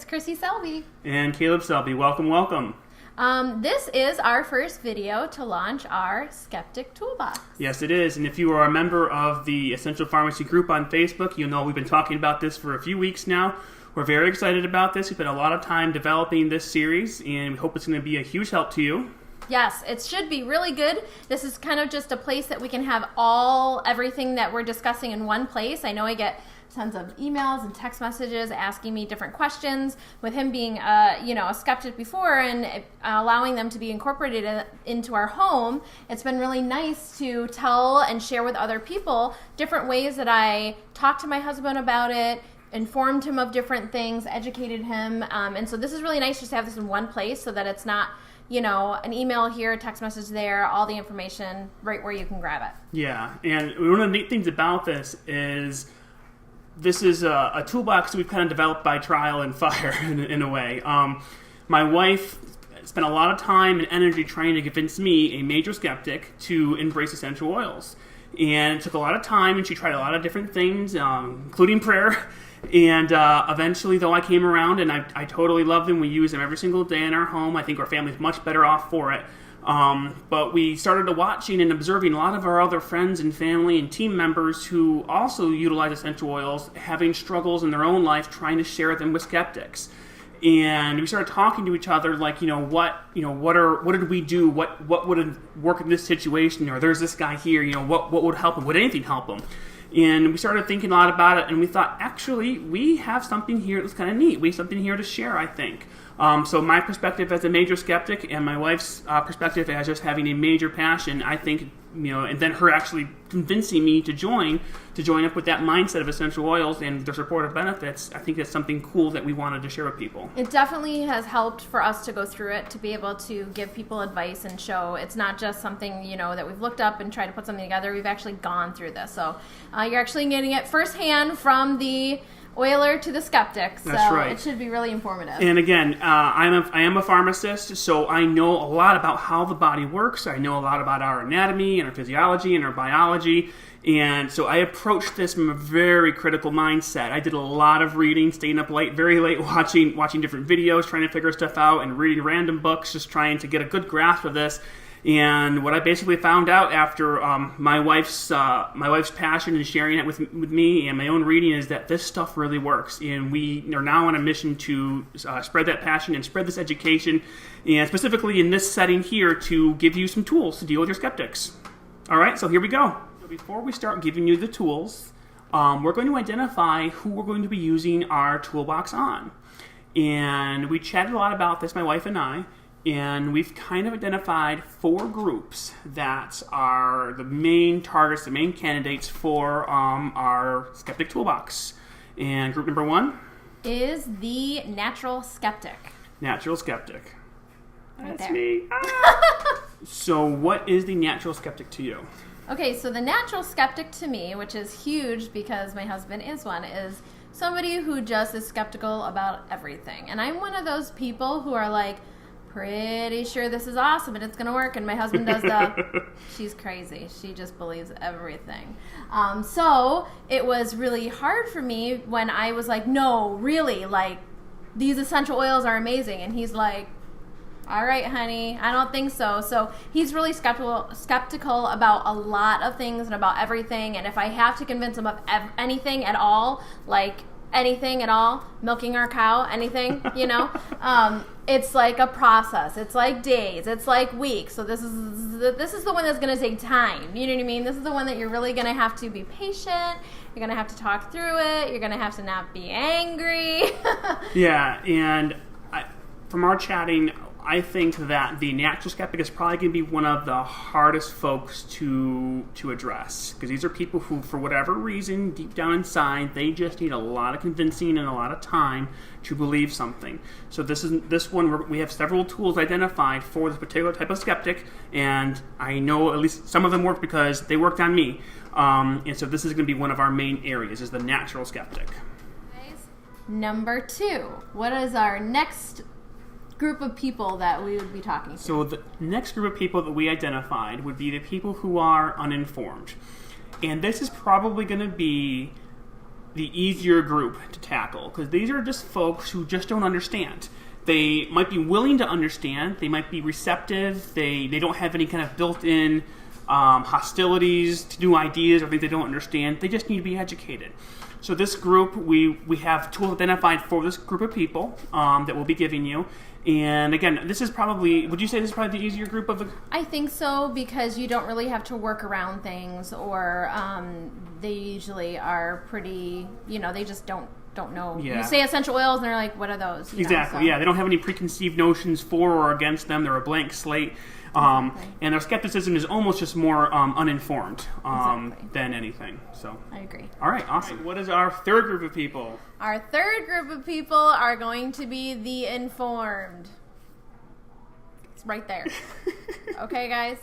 Chrissy Selby. And Caleb Selby. Welcome, welcome. This is our first video to launch our Skeptic Toolbox. Yes, it is. And if you are a member of the Essential Pharmacy group on Facebook, you know we've been talking about this for a few weeks now. We're very excited about this. We've spent a lot of time developing this series, and we hope it's going to be a huge help to you. Yes, it should be really good. This is kind of just a place that we can have everything that we're discussing in one place. I know I get tons of emails and text messages asking me different questions. With him being a skeptic before and allowing them to be incorporated into our home, it's been really nice to tell and share with other people different ways that I talk to my husband about it, informed him of different things, educated him. And so this is really nice just to have this in one place so that it's not an email here, a text message there, all the information right where you can grab it. Yeah, and one of the neat things about this is a toolbox that we've kind of developed by trial and fire in a way. My wife spent a lot of time and energy trying to convince me, a major skeptic, to embrace essential oils. And it took a lot of time, and she tried a lot of different things, including prayer. And eventually, though, I came around, and I totally love them. We use them every single day in our home. I think our family's much better off for it. But we started watching and observing a lot of our other friends and family and team members who also utilize essential oils, having struggles in their own life, trying to share them with skeptics. And we started talking to each other, like, what did we do? What would work in this situation? Or there's this guy here, what would help him? Would anything help him? And we started thinking a lot about it, and we thought, actually, we have something here that's kind of neat. We have something here to share, I think. So my perspective as a major skeptic and my wife's perspective as just having a major passion, I think, and then her actually convincing me to join up with that mindset of essential oils and their supportive benefits, I think that's something cool that we wanted to share with people. It definitely has helped for us to go through it, to be able to give people advice and show it's not just something, that we've looked up and tried to put something together. We've actually gone through this. So you're actually getting it firsthand from the oiler to the skeptic, so that's right. It should be really informative. And again, I am a pharmacist, so I know a lot about how the body works. I know a lot about our anatomy and our physiology and our biology, and so I approached this from a very critical mindset. I did a lot of reading, staying up late, very late, watching different videos, trying to figure stuff out, and reading random books, just trying to get a good grasp of this. And what I basically found out after my wife's passion and sharing it with me and my own reading is that this stuff really works. And we are now on a mission to spread that passion and spread this education, and specifically in this setting here to give you some tools to deal with your skeptics. All right, so here we go. So before we start giving you the tools, we're going to identify who we're going to be using our toolbox on. And we chatted a lot about this, my wife and I. And we've kind of identified 4 groups that are the main targets, the main candidates for our Skeptic Toolbox. And group number 1 is the natural skeptic. Natural skeptic. Right That's there. me. So what is the natural skeptic to you? Okay, so the natural skeptic to me, which is huge because my husband is one, is somebody who just is skeptical about everything. And I'm one of those people who are like, pretty sure this is awesome and it's going to work. And my husband does she's crazy. She just believes everything. So it was really hard for me when I was like, no, really, like, these essential oils are amazing. And he's like, all right, honey, I don't think so. So he's really skeptical about a lot of things and about everything. And if I have to convince him of anything at all, like anything at all, milking our cow, anything, it's like a process. It's like days. It's like weeks. So this is the one that's going to take time. You know what I mean? This is the one that you're really going to have to be patient. You're going to have to talk through it. You're going to have to not be angry. Yeah, and from our chatting, I think that the natural skeptic is probably going to be one of the hardest folks to address, because these are people who, for whatever reason, deep down inside, they just need a lot of convincing and a lot of time to believe something. So this one, we have several tools identified for this particular type of skeptic, and I know at least some of them work because they worked on me. And so this is going to be one of our main areas, is the natural skeptic. Number 2, what is our next group of people that we would be talking to? So the next group of people that we identified would be the people who are uninformed. And this is probably going to be the easier group to tackle, because these are just folks who just don't understand. They might be willing to understand. They might be receptive. They don't have any kind of built-in hostilities to new ideas or things they don't understand. They just need to be educated. So this group, we have tools identified for this group of people that we'll be giving you. And again, this is probably, would you say this is probably the easier group of the... I think so, because you don't really have to work around things, or they usually are pretty, they just don't know. Yeah. You say essential oils and they're like, what are those? Exactly, yeah. They don't have any preconceived notions for or against them. They're a blank slate. And their skepticism is almost just more uninformed than anything. So I agree. All right, awesome. What is our third group of people? Our third group of people are going to be the informed. It's right there. Okay, guys?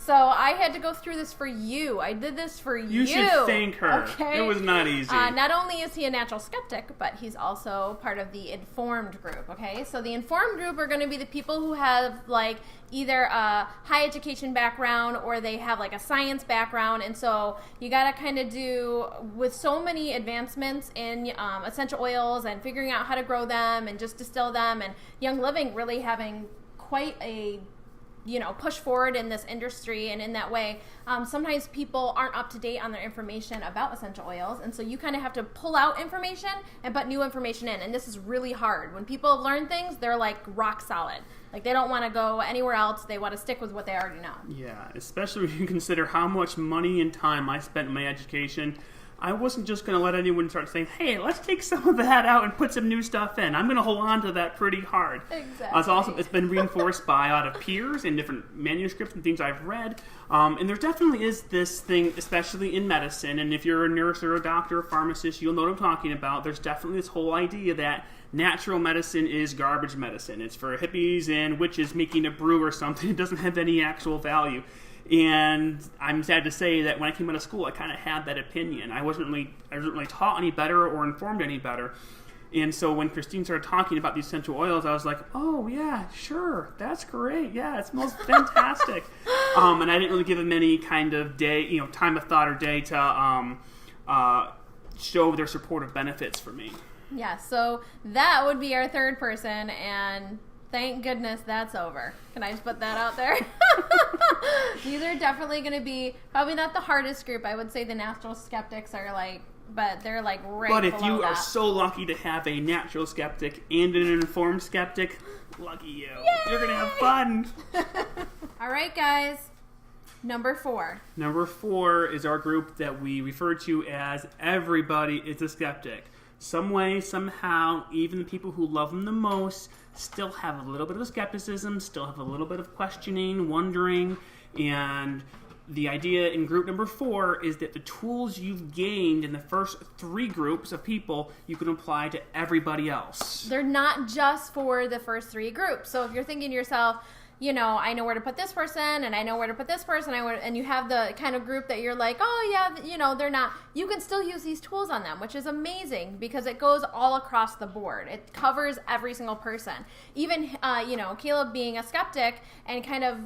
So I had to go through this for you. I did this for you. You should thank her. Okay? It was not easy. Not only is he a natural skeptic, but he's also part of the informed group, okay? So the informed group are going to be the people who have, either a high education background or they have, a science background. And so you got to kind of do, with so many advancements in essential oils and figuring out how to grow them and just distill them, and Young Living really having quite a push forward in this industry, and in that way, sometimes people aren't up to date on their information about essential oils, and so you kind of have to pull out information and put new information in, and this is really hard. When people have learned things, they're rock solid. They don't want to go anywhere else. They want to stick with what they already know. Yeah, especially when you consider how much money and time I spent in my education. I wasn't just going to let anyone start saying, hey, let's take some of that out and put some new stuff in. I'm going to hold on to that pretty hard. Exactly. It's been reinforced by a lot of peers and different manuscripts and things I've read. And there definitely is this thing, especially in medicine. And if you're a nurse or a doctor or a pharmacist, you'll know what I'm talking about. There's definitely this whole idea that natural medicine is garbage medicine. It's for hippies and witches making a brew or something. It doesn't have any actual value. And I'm sad to say that when I came out of school, I kind of had that opinion. I wasn't really taught any better or informed any better. And so when Christine started talking about the essential oils, I was like, oh, yeah, sure, that's great. Yeah, it smells fantastic. And I didn't really give them any kind of day, time of thought or day to show their supportive benefits for me. Yeah, so that would be our third person, and thank goodness that's over. Can I just put that out there? These are definitely going to be probably not the hardest group. I would say the natural skeptics are but they're right But if below you that. are so lucky to have a natural skeptic and an informed skeptic, lucky you. Yay! You're going to have fun. All right, guys. Number 4. Number 4 is our group that we refer to as everybody is a skeptic. Some way, somehow, even the people who love them the most still have a little bit of skepticism, still have a little bit of questioning, wondering, and the idea in group number 4 is that the tools you've gained in the first 3 groups of people, you can apply to everybody else. They're not just for the first 3 groups. So if you're thinking to yourself, I know where to put this person, and I know where to put this person, and you have the kind of group that you're like, oh, yeah, they're not. You can still use these tools on them, which is amazing because it goes all across the board. It covers every single person. Even, Caleb being a skeptic and kind of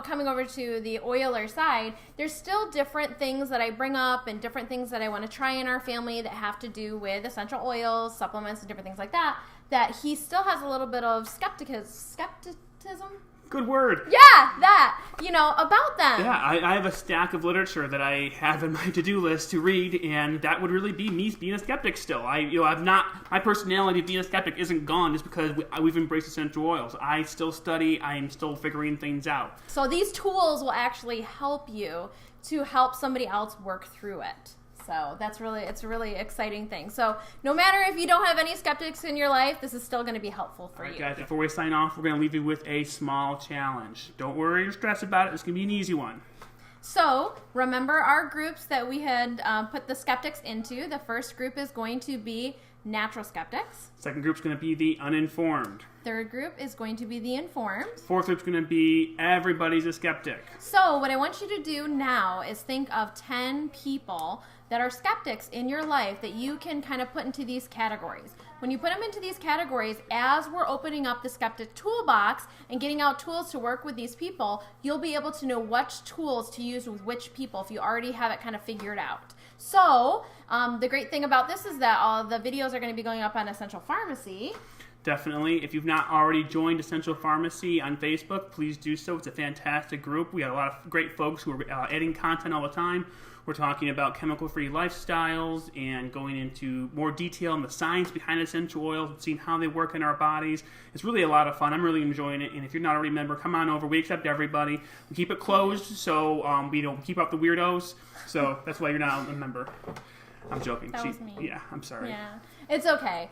coming over to the oiler side, there's still different things that I bring up and different things that I want to try in our family that have to do with essential oils, supplements, and different things like that he still has a little bit of skepticism? Good word. Yeah, that, about them. Yeah, I have a stack of literature that I have in my to-do list to read, and that would really be me being a skeptic still. My personality of being a skeptic isn't gone just because we've embraced essential oils. I still study. I am still figuring things out. So these tools will actually help you to help somebody else work through it. So it's a really exciting thing. So no matter if you don't have any skeptics in your life, this is still going to be helpful for you. All right, guys, before we sign off, we're going to leave you with a small challenge. Don't worry or stress about it. It's going to be an easy one. So remember our groups that we had put the skeptics into. The first group is going to be natural skeptics. Second group's going to be the uninformed. Third group is going to be the informed. Fourth group's going to be everybody's a skeptic. So what I want you to do now is think of 10 people that are skeptics in your life that you can kind of put into these categories. When you put them into these categories, as we're opening up the Skeptic Toolbox and getting out tools to work with these people, you'll be able to know which tools to use with which people if you already have it kind of figured out. So the great thing about this is that all the videos are going to be going up on Essential Pharmacy. Definitely. If you've not already joined Essential Pharmacy on Facebook, please do so. It's a fantastic group. We got a lot of great folks who are adding content all the time. We're talking about chemical-free lifestyles and going into more detail on the science behind essential oils and seeing how they work in our bodies. It's really a lot of fun. I'm really enjoying it. And if you're not already a member, come on over. We accept everybody. We keep it closed, so we don't keep out the weirdos. So that's why you're not a member. I'm joking. That was me. Yeah, I'm sorry. Yeah, it's okay.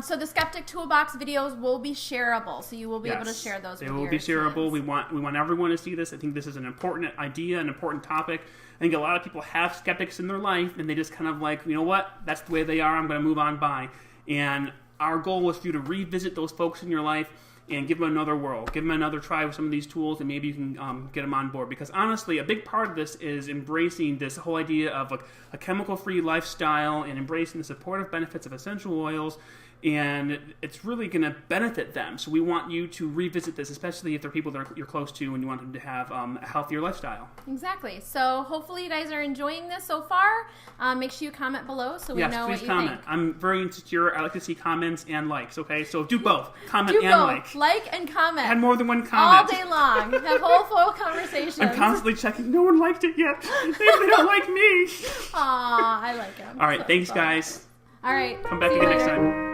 So the Skeptic Toolbox videos will be shareable, so you will be able to share those. They will be shareable. We want everyone to see this. I think this is an important idea, an important topic. I think a lot of people have skeptics in their life, and they just kind of like, you know what? That's the way they are. I'm going to move on by. And our goal is for you to revisit those folks in your life and give them another whirl. Give them another try with some of these tools, and maybe you can get them on board. Because honestly, a big part of this is embracing this whole idea of a chemical-free lifestyle and embracing the supportive benefits of essential oils. And it's really going to benefit them. So we want you to revisit this, especially if they're people that you're close to and you want them to have a healthier lifestyle. Exactly. So hopefully you guys are enjoying this so far. Make sure you comment below so we know what you comment. think. I'm very insecure. I like to see comments and likes, okay? So do both. Comment Do and both. like. Like and comment. Add more than one comment. All day long. Have whole full conversations. I'm constantly checking. No one liked it yet. They don't like me. Aw, I like them. All right. Thanks, guys. All right. Come back See you again next later. time.